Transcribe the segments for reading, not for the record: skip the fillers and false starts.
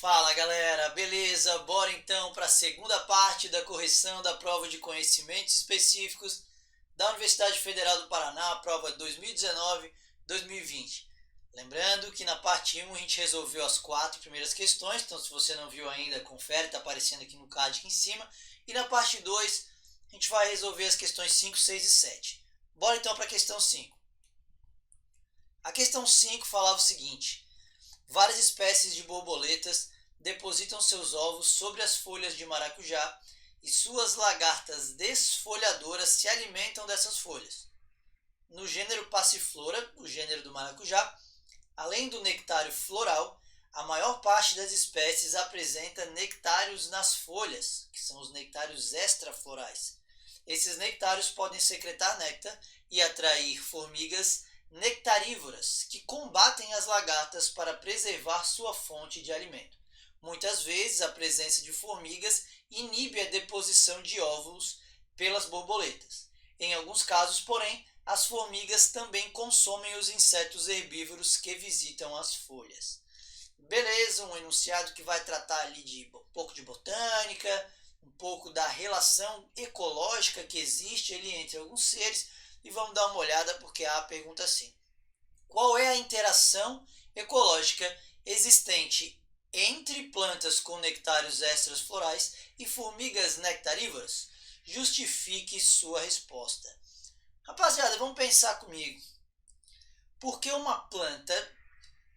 Fala galera, beleza? Bora então para a segunda parte da correção da prova de conhecimentos específicos da Universidade Federal do Paraná, prova 2019-2020. Lembrando que na parte 1 a gente resolveu as 4 primeiras questões, então se você não viu ainda, confere, está aparecendo aqui no card aqui em cima. E na parte 2 a gente vai resolver as questões 5, 6 e 7. Bora então para a questão 5. A questão 5 falava o seguinte: várias espécies de borboletas depositam seus ovos sobre as folhas de maracujá e suas lagartas desfolhadoras se alimentam dessas folhas. No gênero Passiflora, o gênero do maracujá, além do nectário floral, a maior parte das espécies apresenta nectários nas folhas, que são os nectários extraflorais. Esses nectários podem secretar néctar e atrair formigas nectarívoras, que combatem as lagartas para preservar sua fonte de alimento. Muitas vezes, a presença de formigas inibe a deposição de óvulos pelas borboletas. Em alguns casos, porém, as formigas também consomem os insetos herbívoros que visitam as folhas. Beleza, um enunciado que vai tratar ali de um pouco de botânica, um pouco da relação ecológica que existe ali entre alguns seres. E vamos dar uma olhada porque há a pergunta assim: qual é a interação ecológica existente entre plantas com nectários extras florais e formigas nectarívoras? Justifique sua resposta. Rapaziada, vamos pensar comigo. Por que uma planta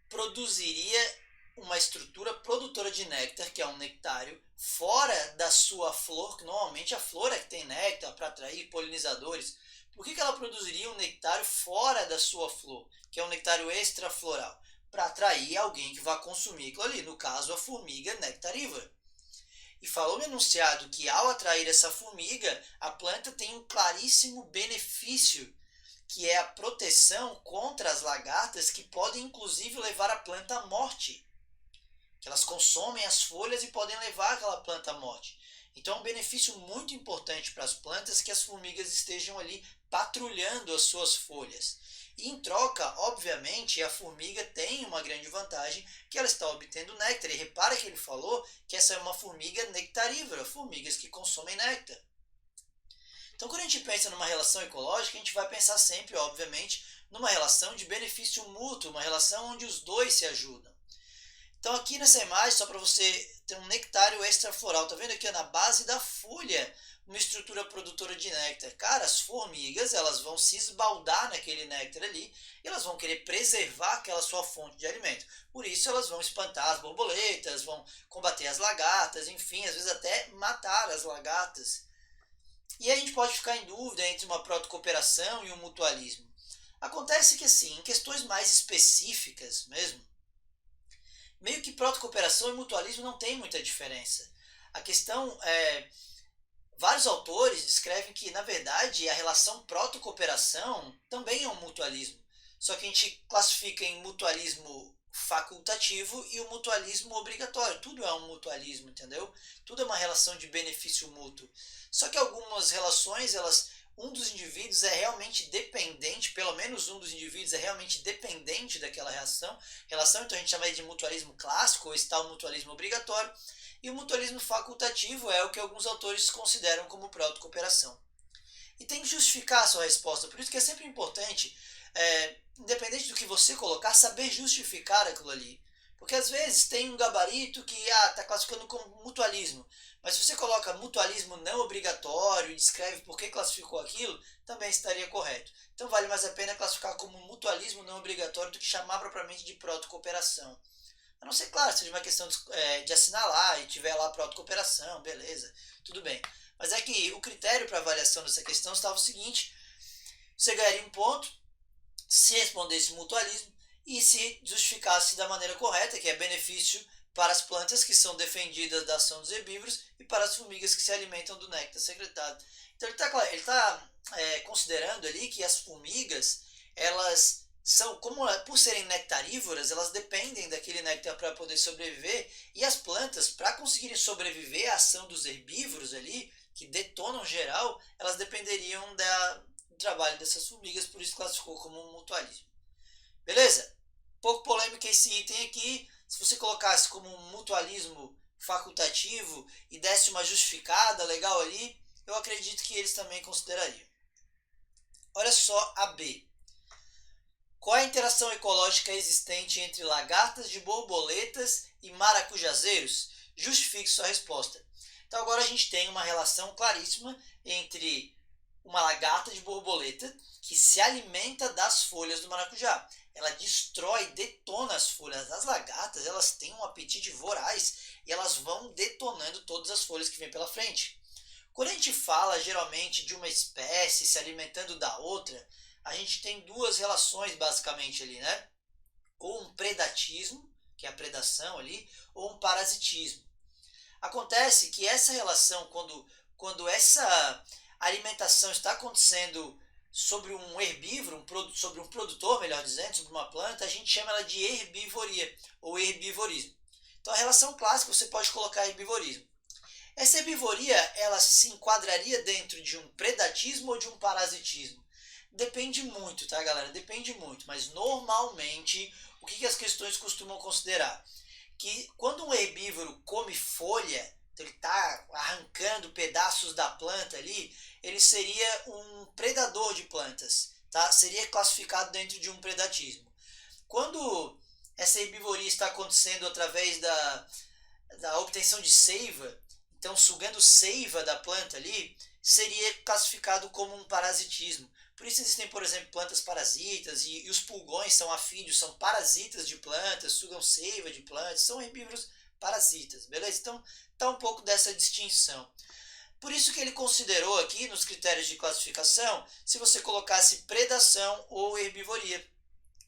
produziria uma estrutura produtora de néctar, que é um nectário, fora da sua flor, que normalmente a flor é que tem néctar para atrair polinizadores? Por que ela produziria um nectário fora da sua flor, que é um nectário extrafloral? Para atrair alguém que vai consumir aquilo ali, no caso a formiga nectarívora. E falou no enunciado que ao atrair essa formiga, a planta tem um claríssimo benefício, que é a proteção contra as lagartas, que podem inclusive levar a planta à morte. Que elas consomem as folhas e podem levar aquela planta à morte. Então é um benefício muito importante para as plantas que as formigas estejam ali patrulhando as suas folhas. E em troca, obviamente, a formiga tem uma grande vantagem, que ela está obtendo néctar. E repara que ele falou que essa é uma formiga nectarívora, formigas que consomem néctar. Então quando a gente pensa numa relação ecológica, a gente vai pensar sempre, obviamente, numa relação de benefício mútuo, uma relação onde os dois se ajudam. Então aqui nessa imagem, só para você ter um nectário extrafloral, tá vendo aqui na base da folha, uma estrutura produtora de néctar. Cara, as formigas, elas vão se esbaldar naquele néctar ali, e elas vão querer preservar aquela sua fonte de alimento. Por isso elas vão espantar as borboletas, vão combater as lagartas, enfim, às vezes até matar as lagartas. E a gente pode ficar em dúvida entre uma protocooperação e um mutualismo. Acontece que assim, em questões mais específicas mesmo, meio que protocooperação e mutualismo não tem muita diferença. A questão é, vários autores descrevem que, na verdade, a relação protocooperação também é um mutualismo. Só que a gente classifica em mutualismo facultativo e o mutualismo obrigatório. Tudo é um mutualismo, entendeu? Tudo é uma relação de benefício mútuo. Só que algumas relações, um dos indivíduos é realmente dependente, pelo menos um dos indivíduos é realmente dependente daquela relação, então a gente chama de mutualismo clássico, ou está o mutualismo obrigatório, e o mutualismo facultativo é o que alguns autores consideram como protocooperação. E tem que justificar a sua resposta, por isso que é sempre importante, independente do que você colocar, saber justificar aquilo ali. Porque às vezes tem um gabarito que está classificando como mutualismo, mas se você coloca mutualismo não obrigatório e descreve por que classificou aquilo, também estaria correto. Então vale mais a pena classificar como mutualismo não obrigatório do que chamar propriamente de protocooperação. A não ser, claro, seja uma questão de assinalar e tiver lá protocooperação, beleza, tudo bem. Mas é que o critério para avaliação dessa questão estava o seguinte: você ganharia um ponto se respondesse mutualismo e se justificasse da maneira correta, que é benefício para as plantas que são defendidas da ação dos herbívoros e para as formigas que se alimentam do néctar secretado. Então ele está considerando ali que as formigas, elas são, por serem nectarívoras, elas dependem daquele néctar para poder sobreviver, e as plantas, para conseguirem sobreviver à ação dos herbívoros ali, que detonam geral, elas dependeriam do trabalho dessas formigas, por isso classificou como um mutualismo. Beleza? Pouco polêmico esse item aqui, se você colocasse como um mutualismo facultativo e desse uma justificada legal ali, eu acredito que eles também considerariam. Olha só a B. Qual é a interação ecológica existente entre lagartas de borboletas e maracujazeiros? Justifique sua resposta. Então agora a gente tem uma relação claríssima entre uma lagarta de borboleta que se alimenta das folhas do maracujá. Ela destrói, detona as folhas. As lagartas, elas têm um apetite voraz e elas vão detonando todas as folhas que vêm pela frente. Quando a gente fala geralmente de uma espécie se alimentando da outra, a gente tem duas relações basicamente ali, né? Ou um predatismo, que é a predação ali, ou um parasitismo. Acontece que essa relação, quando essa alimentação está acontecendo sobre um herbívoro, sobre um produtor, melhor dizendo, sobre uma planta, a gente chama ela de herbivoria ou herbivorismo. Então a relação clássica você pode colocar herbivorismo. Essa herbivoria, ela se enquadraria dentro de um predatismo ou de um parasitismo? Depende muito, tá, galera? Depende muito, mas normalmente o que as questões costumam considerar? Que quando um herbívoro come folha, então ele está arrancando pedaços da planta ali, ele seria um predador de plantas, tá? Seria classificado dentro de um predatismo. Quando essa herbivoria está acontecendo através da obtenção de seiva, então sugando seiva da planta ali, seria classificado como um parasitismo. Por isso existem, por exemplo, plantas parasitas e os pulgões são afídeos, são parasitas de plantas, sugam seiva de plantas, são herbívoros parasitas, beleza? Então tá um pouco dessa distinção. Por isso que ele considerou aqui nos critérios de classificação se você colocasse predação ou herbivoria,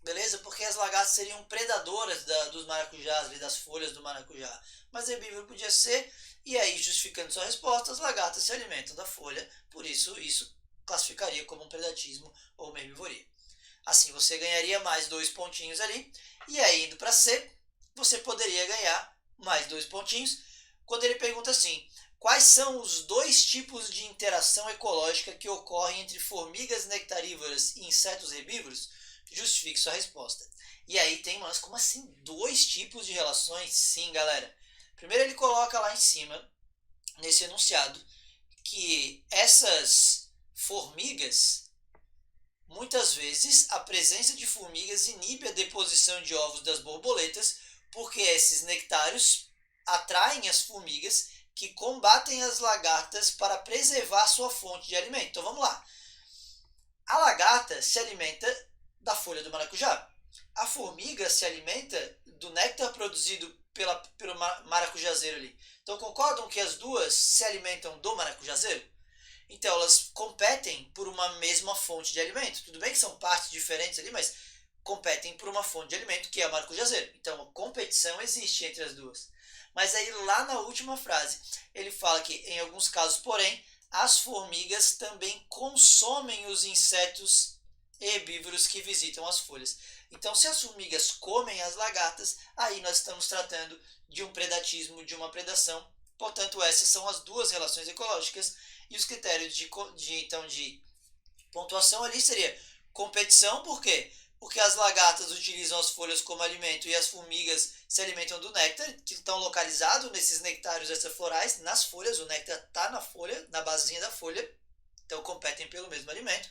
beleza? Porque as lagartas seriam predadoras dos maracujás, das folhas do maracujá, mas herbívoro podia ser, e aí justificando sua resposta, as lagartas se alimentam da folha, por isso classificaria como um predatismo ou uma herbivoria. Assim você ganharia mais 2 pontinhos ali, e aí indo para C, você poderia ganhar mais 2 pontinhos, quando ele pergunta assim, quais são os 2 tipos de interação ecológica que ocorrem entre formigas nectarívoras e insetos herbívoros? Justifique sua resposta. E aí tem, mas como assim 2 tipos de relações? Sim, galera. Primeiro ele coloca lá em cima, nesse enunciado, que essas formigas, muitas vezes a presença de formigas inibe a deposição de ovos das borboletas, porque esses nectários atraem as formigas que combatem as lagartas para preservar sua fonte de alimento. Então vamos lá. A lagarta se alimenta da folha do maracujá. A formiga se alimenta do néctar produzido pelo maracujazeiro ali. Então concordam que as duas se alimentam do maracujazeiro? Então elas competem por uma mesma fonte de alimento. Tudo bem que são partes diferentes ali, mas competem por uma fonte de alimento que é a maracujazeiro. Então a competição existe entre as duas. Mas aí lá na última frase ele fala que em alguns casos, porém, as formigas também consomem os insetos herbívoros que visitam as folhas. Então se as formigas comem as lagartas, aí nós estamos tratando de um predatismo, de uma predação. Portanto, essas são as duas relações ecológicas. E os critérios de pontuação ali seria competição, por quê? Porque as lagartas utilizam as folhas como alimento e as formigas se alimentam do néctar, que estão localizados nesses nectários extraflorais, nas folhas, o néctar está na folha, na basinha da folha, então competem pelo mesmo alimento.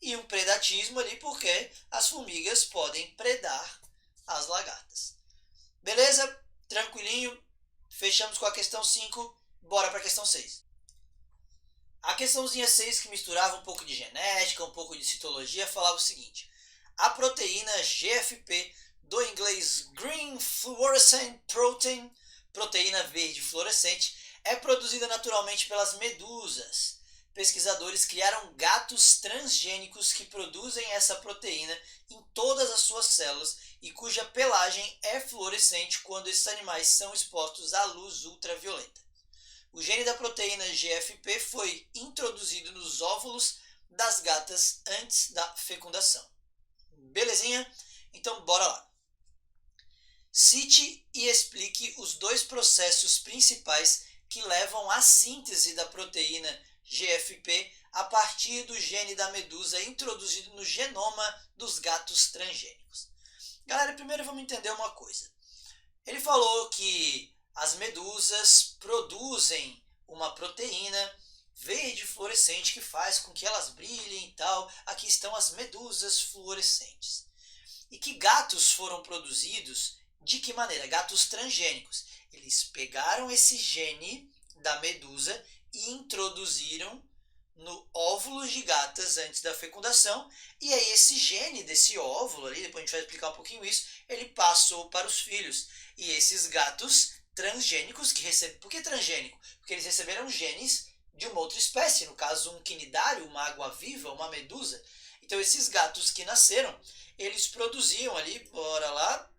E um predatismo ali, porque as formigas podem predar as lagartas. Beleza? Tranquilinho? Fechamos com a questão 5, bora para a questão 6. A questãozinha 6, que misturava um pouco de genética, um pouco de citologia, falava o seguinte: a proteína GFP, do inglês Green Fluorescent Protein, proteína verde fluorescente, é produzida naturalmente pelas medusas. Pesquisadores criaram gatos transgênicos que produzem essa proteína em todas as suas células e cuja pelagem é fluorescente quando esses animais são expostos à luz ultravioleta. O gene da proteína GFP foi introduzido nos óvulos das gatas antes da fecundação. Belezinha? Então bora lá. Cite e explique os 2 processos principais que levam à síntese da proteína GFP a partir do gene da medusa introduzido no genoma dos gatos transgênicos. Galera, primeiro vamos entender uma coisa. Ele falou que as medusas produzem uma proteína verde fluorescente que faz com que elas brilhem e tal. Aqui estão as medusas fluorescentes. E que gatos foram produzidos de que maneira? Gatos transgênicos. Eles pegaram esse gene da medusa e introduziram no óvulo de gatas antes da fecundação, e aí esse gene desse óvulo ali, depois a gente vai explicar um pouquinho isso, ele passou para os filhos. E esses gatos transgênicos que recebem... Por que transgênico? Porque eles receberam genes de uma outra espécie, no caso um quinidário, uma água-viva, uma medusa. Então esses gatos que nasceram, eles produziam ali, bora lá,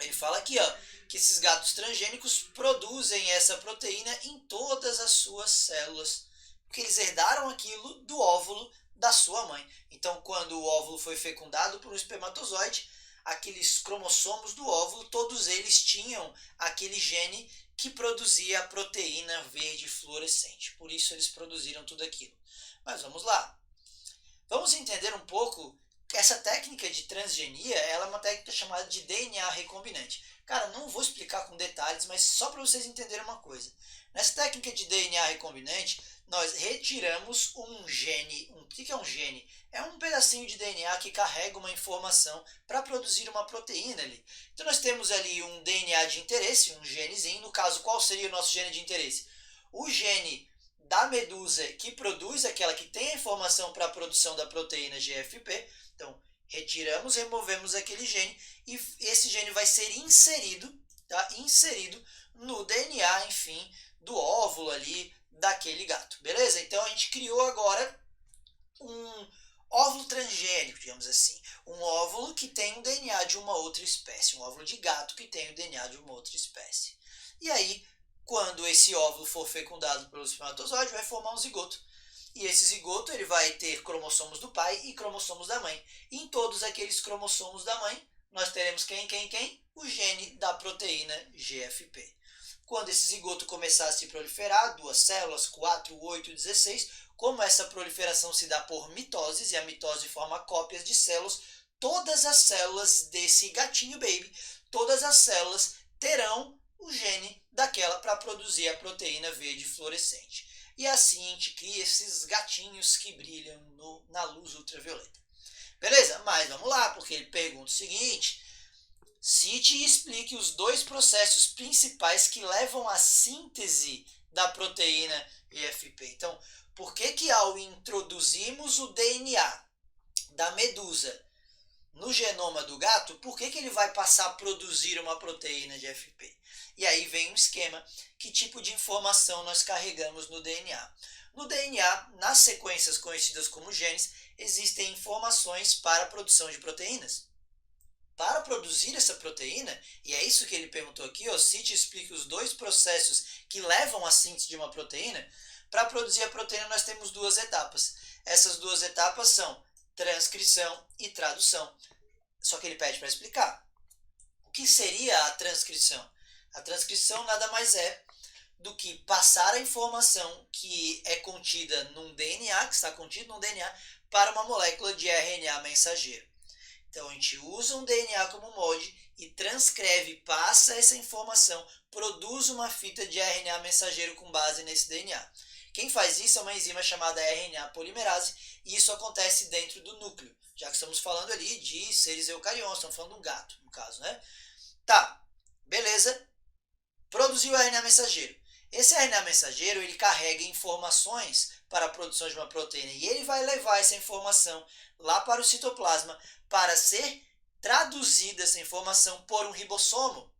ele fala aqui, ó, que esses gatos transgênicos produzem essa proteína em todas as suas células, porque eles herdaram aquilo do óvulo da sua mãe. Então, quando o óvulo foi fecundado por um espermatozoide, aqueles cromossomos do óvulo, todos eles tinham aquele gene que produzia a proteína verde fluorescente. Por isso eles produziram tudo aquilo. Mas vamos lá. Vamos entender um pouco que essa técnica de transgenia, ela é uma técnica chamada de DNA recombinante. Cara, não vou explicar com detalhes, mas só para vocês entenderem uma coisa. Nessa técnica de DNA recombinante, nós retiramos um gene. O que é um gene? É um pedacinho de DNA que carrega uma informação para produzir uma proteína ali. Então nós temos ali um DNA de interesse, um genezinho. No caso, qual seria o nosso gene de interesse? O gene da medusa que produz aquela que tem a informação para a produção da proteína GFP. Então, retiramos, removemos aquele gene e esse gene vai ser inserido, tá? Inserido no DNA, enfim, do óvulo ali daquele gato, beleza? Então a gente criou agora um óvulo transgênico, digamos assim, um óvulo que tem o DNA de uma outra espécie, um óvulo de gato que tem o DNA de uma outra espécie. E aí, quando esse óvulo for fecundado pelo espermatozoide, vai formar um zigoto. E esse zigoto ele vai ter cromossomos do pai e cromossomos da mãe. E em todos aqueles cromossomos da mãe, nós teremos quem? O gene da proteína GFP. Quando esse zigoto começar a se proliferar, 2 células, 4, 8, 16, como essa proliferação se dá por mitoses, e a mitose forma cópias de células, todas as células desse gatinho baby, todas as células terão o gene daquela para produzir a proteína verde fluorescente. E assim a gente cria esses gatinhos que brilham na luz ultravioleta. Beleza? Mas vamos lá, porque ele pergunta o seguinte: cite e explique os 2 processos principais que levam à síntese da proteína GFP. Então, por que ao introduzirmos o DNA da medusa no genoma do gato, por que ele vai passar a produzir uma proteína de FP? E aí vem um esquema, que tipo de informação nós carregamos no DNA. No DNA, nas sequências conhecidas como genes, existem informações para a produção de proteínas. Para produzir essa proteína, e é isso que ele perguntou aqui, cite e explique os 2 processos que levam à síntese de uma proteína. Para produzir a proteína nós temos 2 etapas. Essas 2 etapas são transcrição e tradução. Só que ele pede para explicar. O que seria a transcrição? A transcrição nada mais é do que passar a informação que é contida num DNA, que está contido num DNA, para uma molécula de RNA mensageiro. Então a gente usa um DNA como molde e transcreve, passa essa informação, produz uma fita de RNA mensageiro com base nesse DNA. Quem faz isso é uma enzima chamada RNA polimerase, e isso acontece dentro do núcleo, já que estamos falando ali de seres eucariontes, estamos falando de um gato, no caso, né? Tá, beleza. Produziu o RNA mensageiro. Esse RNA mensageiro, ele carrega informações para a produção de uma proteína, e ele vai levar essa informação lá para o citoplasma para ser traduzida essa informação por um ribossomo.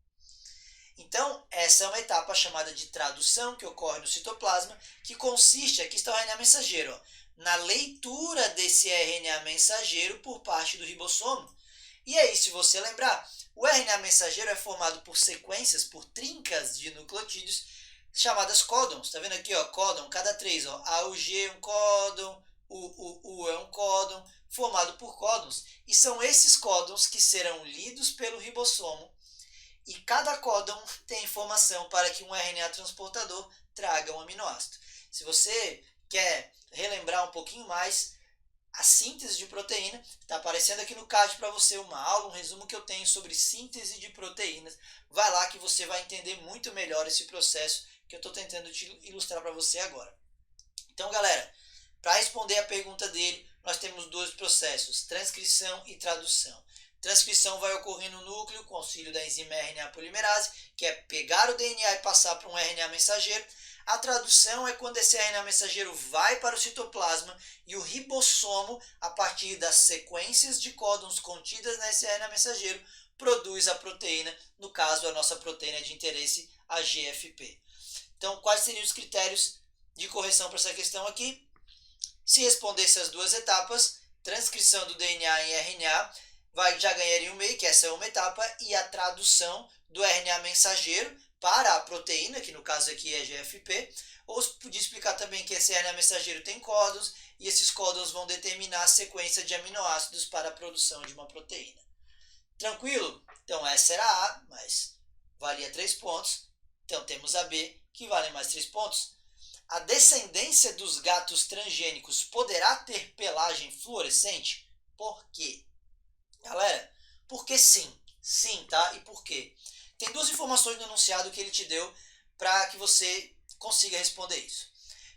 Então, essa é uma etapa chamada de tradução que ocorre no citoplasma, que consiste, aqui está o RNA mensageiro, na leitura desse RNA mensageiro por parte do ribossomo. E aí, se você lembrar, o RNA mensageiro é formado por sequências, por trincas de nucleotídeos, chamadas códons. Está vendo aqui, ó, códon, cada 3, ó, A, U, G é um códon, U é um códon, formado por códons. E são esses códons que serão lidos pelo ribossomo. E cada códon tem informação para que um RNA transportador traga um aminoácido. Se você quer relembrar um pouquinho mais, a síntese de proteína. Está aparecendo aqui no card para você uma aula, um resumo que eu tenho sobre síntese de proteínas. Vai lá que você vai entender muito melhor esse processo que eu estou tentando te ilustrar para você agora. Então, galera, para responder a pergunta dele, nós temos dois processos, transcrição e tradução. Transcrição vai ocorrer no núcleo com auxílio da enzima RNA polimerase, que é pegar o DNA e passar para um RNA mensageiro. A tradução é quando esse RNA mensageiro vai para o citoplasma e o ribossomo, a partir das sequências de códons contidas nesse RNA mensageiro, produz a proteína, no caso a nossa proteína de interesse, a GFP. Então, quais seriam os critérios de correção para essa questão aqui? Se respondesse as duas etapas, transcrição do DNA em RNA, já ganharia um meio, que essa é uma etapa, e a tradução do RNA mensageiro para a proteína, que no caso aqui é GFP, ou podia explicar também que esse RNA mensageiro tem códons, e esses códons vão determinar a sequência de aminoácidos para a produção de uma proteína. Tranquilo? Então essa era a A, mas valia 3 pontos. Então temos a B, que vale mais 3 pontos. A descendência dos gatos transgênicos poderá ter pelagem fluorescente? Por quê? Galera, porque sim. Sim, tá? E por quê? Tem duas informações no enunciado que ele te deu para que você consiga responder isso.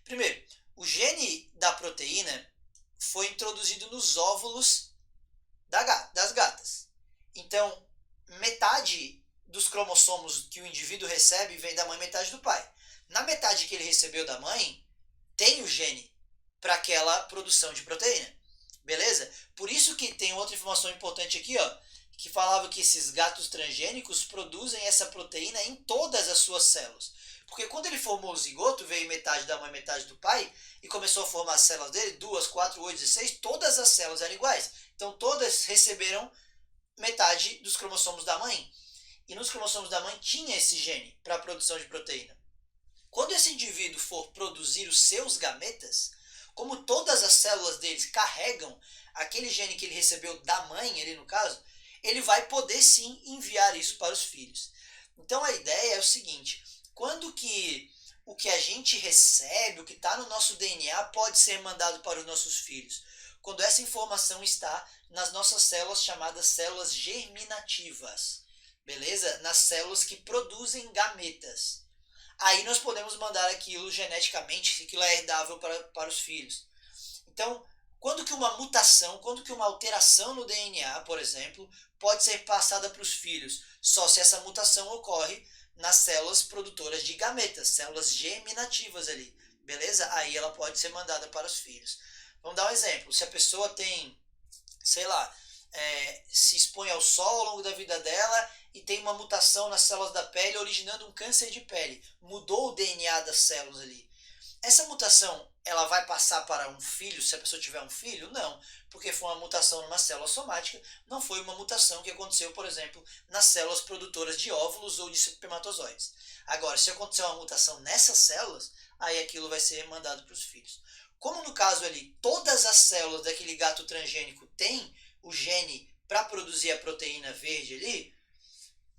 Primeiro, o gene da proteína foi introduzido nos óvulos das gatas. Então, metade dos cromossomos que o indivíduo recebe vem da mãe, metade do pai. Na metade que ele recebeu da mãe, tem o gene para aquela produção de proteína. Beleza? Por isso que tem outra informação importante aqui, ó, que falava que esses gatos transgênicos produzem essa proteína em todas as suas células. Porque quando ele formou o zigoto, veio metade da mãe, metade do pai, e começou a formar as células dele, 2, 4, 8, 16, todas as células eram iguais. Então todas receberam metade dos cromossomos da mãe. E nos cromossomos da mãe tinha esse gene para a produção de proteína. Quando esse indivíduo for produzir os seus gametas, como todas as células deles carregam aquele gene que ele recebeu da mãe, ali no caso, ele vai poder sim enviar isso para os filhos. Então a ideia é o seguinte, quando que o que a gente recebe, o que está no nosso DNA, pode ser mandado para os nossos filhos? Quando essa informação está nas nossas células chamadas células germinativas, beleza? Nas células que produzem gametas. Aí nós podemos mandar aquilo geneticamente, se aquilo é herdável para os filhos. Então, quando que uma mutação, quando que uma alteração no DNA, por exemplo, pode ser passada para os filhos? Só se essa mutação ocorre nas células produtoras de gametas, células germinativas ali, beleza? Aí ela pode ser mandada para os filhos. Vamos dar um exemplo. Se a pessoa tem, sei lá, se expõe ao sol ao longo da vida dela e tem uma mutação nas células da pele originando um câncer de pele. Mudou o DNA das células ali. Essa mutação, ela vai passar para um filho, se a pessoa tiver um filho? Não, porque foi uma mutação numa célula somática, não foi uma mutação que aconteceu, por exemplo, nas células produtoras de óvulos ou de espermatozoides. Agora, se acontecer uma mutação nessas células, aí aquilo vai ser mandado para os filhos. Como no caso ali, todas as células daquele gato transgênico têm o gene para produzir a proteína verde ali,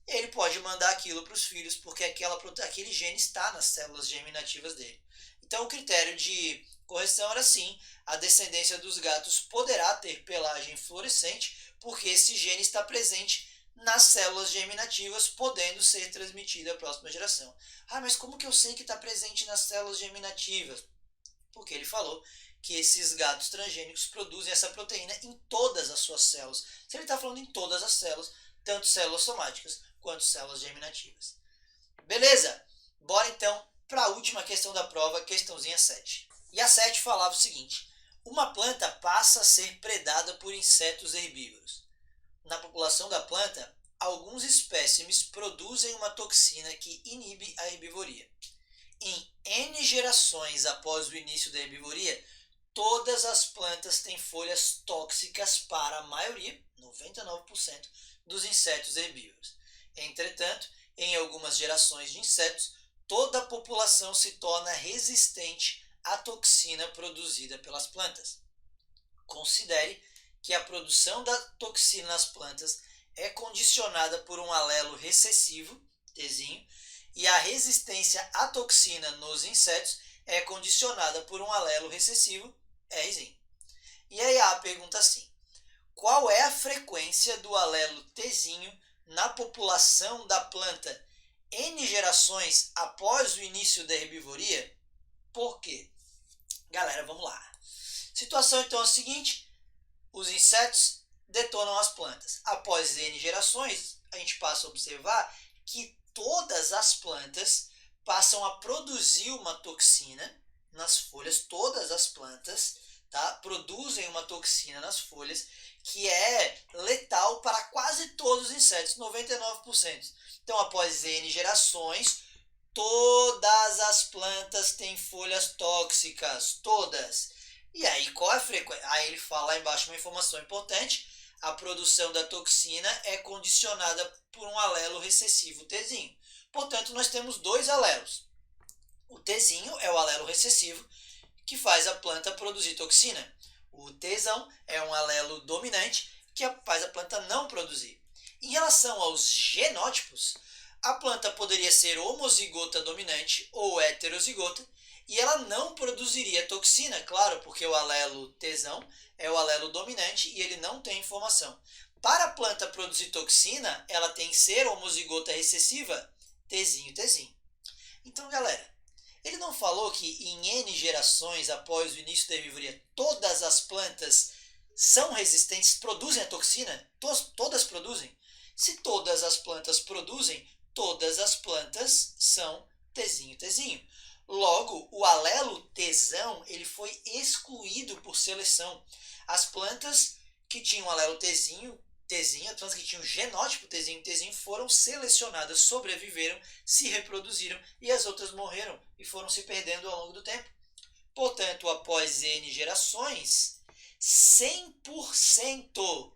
ele pode mandar aquilo para os filhos, porque aquele gene está nas células germinativas dele. Então o critério de correção era sim, a descendência dos gatos poderá ter pelagem fluorescente, porque esse gene está presente nas células germinativas, podendo ser transmitido à próxima geração. Ah, mas como que eu sei que está presente nas células germinativas? Porque ele falou que esses gatos transgênicos produzem essa proteína em todas as suas células. Se ele está falando em todas as células, tanto células somáticas quanto células germinativas. Beleza? Bora então para a última questão da prova, questãozinha 7. E a 7 falava o seguinte: uma planta passa a ser predada por insetos herbívoros. Na população da planta, alguns espécimes produzem uma toxina que inibe a herbivoria. Em N gerações após o início da herbivoria, todas as plantas têm folhas tóxicas para a maioria, 99%, dos insetos herbívoros. Entretanto, em algumas gerações de insetos, toda a população se torna resistente à toxina produzida pelas plantas. Considere que a produção da toxina nas plantas é condicionada por um alelo recessivo, Tzinho, e a resistência à toxina nos insetos é condicionada por um alelo recessivo, Rzinho. E aí a pergunta assim: qual é a frequência do alelo Tzinho na população da planta N gerações após o início da herbivoria? Por quê? Galera, vamos lá. Situação então é a seguinte: os insetos detonam as plantas. Após N gerações, a gente passa a observar que todas as plantas passam a produzir uma toxina nas folhas, todas as plantas, tá, produzem uma toxina nas folhas que é letal para quase todos os insetos, 99%. Então, após N gerações, todas as plantas têm folhas tóxicas, todas. E aí, qual é a frequência? Aí ele fala lá embaixo uma informação importante: a produção da toxina é condicionada por um alelo recessivo, o Tzinho. Portanto, nós temos dois alelos. O Tzinho é o alelo recessivo que faz a planta produzir toxina. O Tzão é um alelo dominante que faz a planta não produzir. Em relação aos genótipos, a planta poderia ser homozigota dominante ou heterozigota, e ela não produziria toxina, claro, porque o alelo Tzão é o alelo dominante e ele não tem informação. Para a planta produzir toxina, ela tem que ser homozigota recessiva, Tzinho, Tzinho. Então, galera, ele não falou que em N gerações após o início da herbivoria, todas as plantas são resistentes, produzem a toxina? Todas produzem? Se todas as plantas produzem, todas as plantas são Tzinho, Tzinho. Logo, o alelo Tzão ele foi excluído por seleção. As plantas que tinham alelo Tzinho, as plantas que tinham genótipo Tzinho, Tzinho foram selecionadas, sobreviveram, se reproduziram e as outras morreram e foram se perdendo ao longo do tempo. Portanto, após N gerações, 100%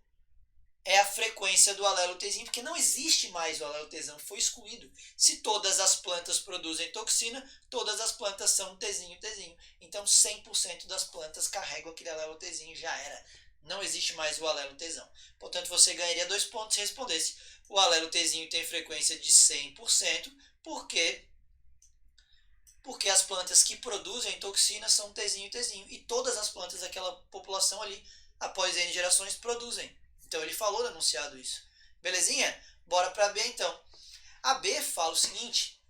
é a frequência do alelo Tzinho, porque não existe mais o alelo Tzão, foi excluído. Se todas as plantas produzem toxina, todas as plantas são Tzinho, Tzinho. Então 100% das plantas carregam aquele alelo Tzinho, já era. Não existe mais o alelo Tzão. Portanto, você ganharia 2 pontos se respondesse. O alelo Tzinho tem frequência de 100%, porque as plantas que produzem toxina são Tzinho, Tzinho. E todas as plantas daquela população ali, após N gerações, produzem. Então ele falou no enunciado isso. Belezinha? Bora para a B então. A B fala o seguinte: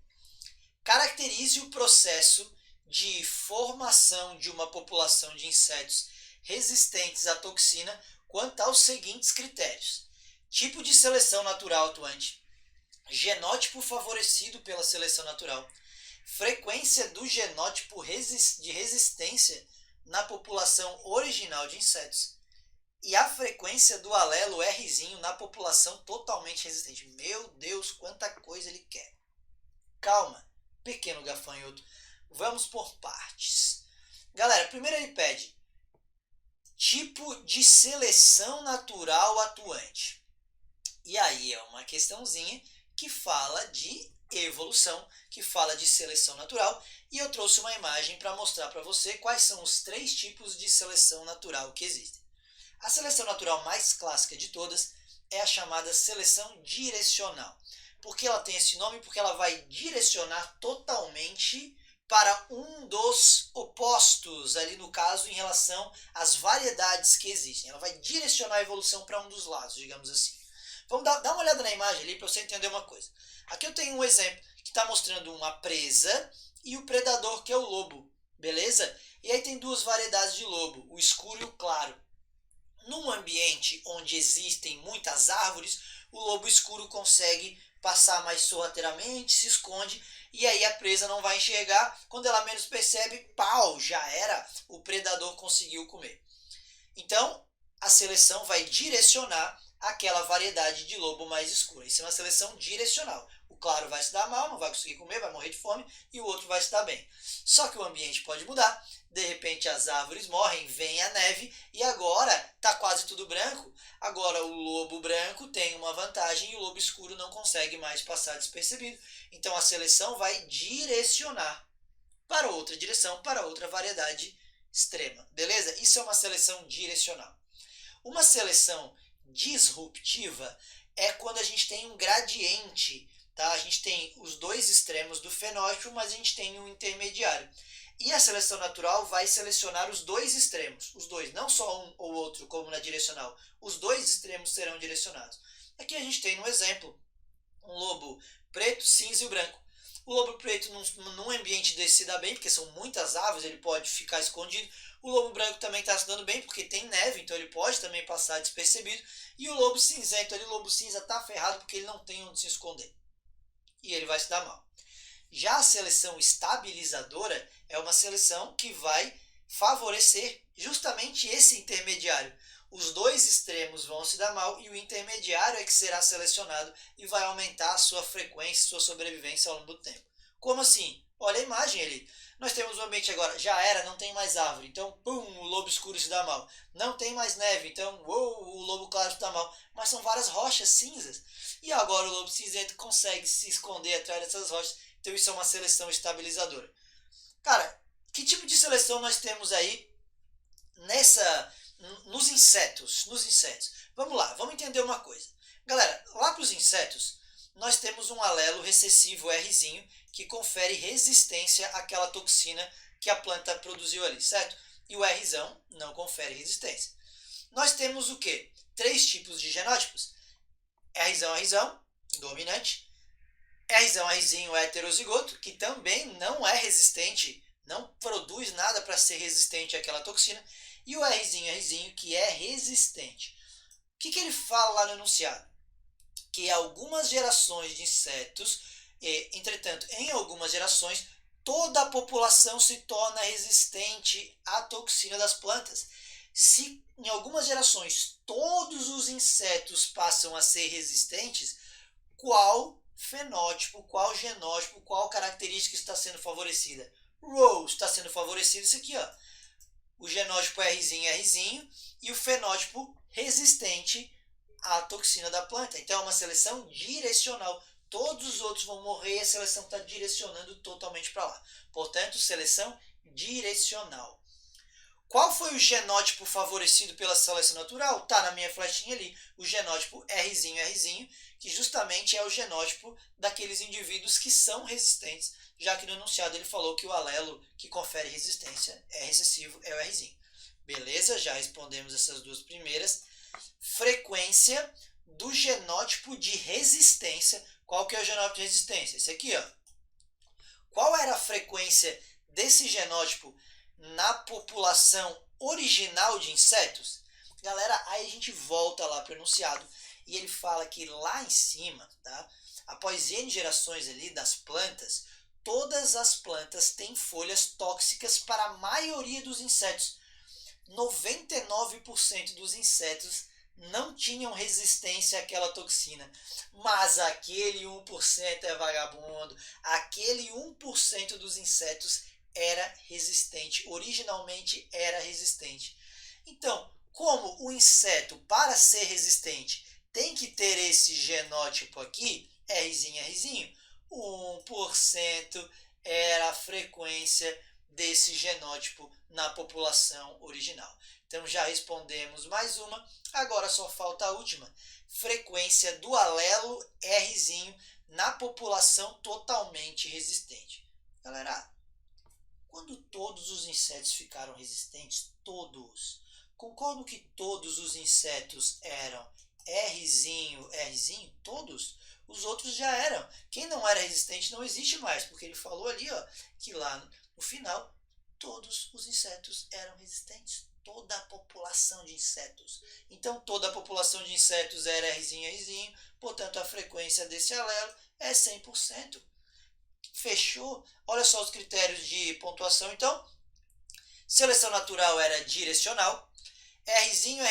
caracterize o processo de formação de uma população de insetos resistentes à toxina quanto aos seguintes critérios: tipo de seleção natural atuante, genótipo favorecido pela seleção natural, frequência do genótipo de resistência na população original de insetos, e a frequência do alelo Rzinho na população totalmente resistente. Meu Deus, quanta coisa ele quer. Calma, pequeno gafanhoto. Vamos por partes. Galera, primeiro ele pede tipo de seleção natural atuante. E aí é uma questãozinha que fala de evolução, que fala de seleção natural. E eu trouxe uma imagem para mostrar para você quais são os 3 tipos de seleção natural que existem. A seleção natural mais clássica de todas é a chamada seleção direcional. Por que ela tem esse nome? Porque ela vai direcionar totalmente para um dos opostos, ali no caso, em relação às variedades que existem. Ela vai direcionar a evolução para um dos lados, digamos assim. Vamos dar uma olhada na imagem ali para você entender uma coisa. Aqui eu tenho um exemplo que está mostrando uma presa e o predador, que é o lobo, beleza? E aí tem 2 variedades de lobo, o escuro e o claro. Num ambiente onde existem muitas árvores, o lobo escuro consegue passar mais sorrateiramente, se esconde, e aí a presa não vai enxergar. Quando ela menos percebe, pau, já era, o predador conseguiu comer. Então, a seleção vai direcionar aquela variedade de lobo mais escura. Isso é uma seleção direcional. O claro vai se dar mal, não vai conseguir comer, vai morrer de fome, e o outro vai se dar bem. Só que o ambiente pode mudar. De repente as árvores morrem, vem a neve e agora está quase tudo branco. Agora o lobo branco tem uma vantagem e o lobo escuro não consegue mais passar despercebido. Então a seleção vai direcionar para outra direção, para outra variedade extrema. Beleza? Isso é uma seleção direcional. Uma seleção disruptiva é quando a gente tem um gradiente tá? A gente tem os dois extremos do fenótipo, mas a gente tem um intermediário. E a seleção natural vai selecionar os dois extremos, os dois, não só um ou outro, como na direcional. Os dois extremos serão direcionados. Aqui a gente tem no exemplo um lobo preto, cinza e o branco. O lobo preto, num ambiente desse, se dá bem, porque são muitas árvores, ele pode ficar escondido. O lobo branco também está se dando bem, porque tem neve, então ele pode também passar despercebido. E o lobo cinzento, o lobo cinza está ferrado, porque ele não tem onde se esconder. E ele vai se dar mal. Já a seleção estabilizadora é uma seleção que vai favorecer justamente esse intermediário. Os dois extremos vão se dar mal e o intermediário é que será selecionado e vai aumentar a sua frequência, sua sobrevivência ao longo do tempo. Como assim? Olha a imagem ali. Nós temos um ambiente agora, já era, não tem mais árvore, então pum, o lobo escuro se dá mal. Não tem mais neve, então o lobo claro se dá mal. Mas são várias rochas cinzas. E agora o lobo cinzento consegue se esconder atrás dessas rochas. Então isso é uma seleção estabilizadora. Cara, que tipo de seleção nós temos aí nos insetos? Vamos lá, vamos entender uma coisa. Galera, lá para os insetos, nós temos um alelo recessivo Rzinho que confere resistência àquela toxina que a planta produziu ali, certo? E o Rzão não confere resistência. Nós temos o quê? 3 tipos de genótipos. Rzão, dominante. Rzinho heterozigoto, que também não é resistente, não produz nada para ser resistente àquela toxina, e o Rzinho, que é resistente. O que ele fala lá no enunciado? Que algumas gerações de insetos, entretanto, em algumas gerações, toda a população se torna resistente à toxina das plantas. Se em algumas gerações todos os insetos passam a ser resistentes, qual fenótipo, qual genótipo, qual característica está sendo favorecida? Está sendo favorecido isso aqui, ó. O genótipo Rzinho e o fenótipo resistente à toxina da planta. Então é uma seleção direcional. Todos os outros vão morrer e a seleção está direcionando totalmente para lá. Portanto, seleção direcional. Qual foi o genótipo favorecido pela seleção natural? Está na minha flechinha ali, o genótipo Rzinho, que justamente é o genótipo daqueles indivíduos que são resistentes, já que no enunciado ele falou que o alelo que confere resistência é recessivo, é o Rzinho. Beleza? Já respondemos essas duas primeiras. Frequência do genótipo de resistência. Qual que é o genótipo de resistência? Esse aqui, ó. Qual era a frequência desse genótipo na população original de insetos? Galera, aí a gente volta lá para o enunciado e ele fala que lá em cima, tá? Após N gerações ali das plantas, todas as plantas têm folhas tóxicas para a maioria dos insetos. 99% dos insetos não tinham resistência àquela toxina, mas aquele 1% é vagabundo, aquele 1% dos insetos era resistente, originalmente era resistente. Então, como o inseto, para ser resistente, tem que ter esse genótipo aqui, Rzinho, 1% era a frequência desse genótipo na população original. Então já respondemos mais uma, agora só falta a última. Frequência do alelo Rzinho na população totalmente resistente. Galera, quando todos os insetos ficaram resistentes, concordo que todos os insetos eram Rzinho, todos? Os outros já eram. Quem não era resistente não existe mais, porque ele falou ali, ó, que lá no final todos os insetos eram resistentes. Toda a população de insetos. Então toda a população de insetos era Rzinho, portanto a frequência desse alelo é 100%. Fechou? Olha só os critérios de pontuação então. Seleção natural era direcional. Rzinho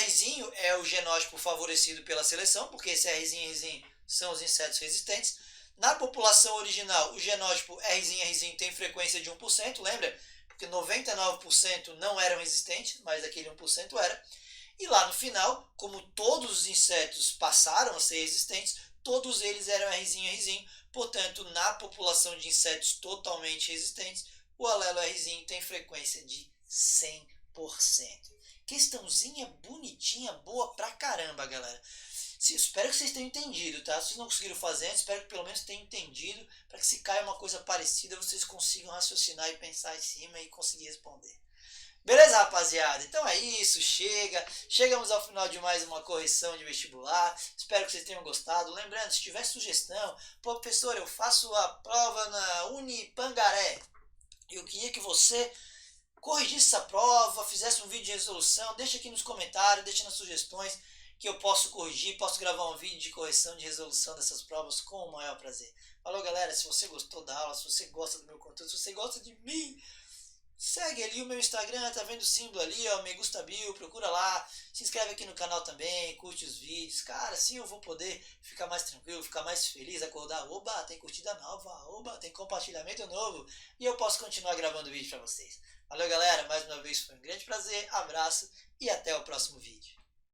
é o genótipo favorecido pela seleção, porque esse Rzinho são os insetos resistentes. Na população original, o genótipo Rzinho tem frequência de 1%, lembra? Porque 99% não eram resistentes, mas aquele 1% era. E lá no final, como todos os insetos passaram a ser resistentes, todos eles eram Rzinho, portanto, na população de insetos totalmente resistentes, o alelo Rzinho tem frequência de 100%. Questãozinha bonitinha, boa pra caramba, galera. Espero que vocês tenham entendido, tá? Se vocês não conseguiram fazer antes, espero que pelo menos tenham entendido, para que se caia uma coisa parecida, vocês consigam raciocinar e pensar em cima e conseguir responder. Beleza, rapaziada? Então é isso, chegamos ao final de mais uma correção de vestibular. Espero que vocês tenham gostado. Lembrando, se tiver sugestão, pô, professor, eu faço a prova na Unipangaré. Eu queria que você corrigisse essa prova, fizesse um vídeo de resolução. Deixa aqui nos comentários, deixa nas sugestões que eu posso corrigir, posso gravar um vídeo de correção de resolução dessas provas com o maior prazer. Falou, galera, se você gostou da aula, se você gosta do meu conteúdo, se você gosta de mim, segue ali o meu Instagram, tá vendo o símbolo ali, ó, Me Gusta Bill, procura lá, se inscreve aqui no canal também, curte os vídeos, cara, assim eu vou poder ficar mais tranquilo, ficar mais feliz, acordar, oba, tem curtida nova, oba, tem compartilhamento novo, e eu posso continuar gravando vídeo pra vocês. Valeu, galera, mais uma vez foi um grande prazer, abraço e até o próximo vídeo.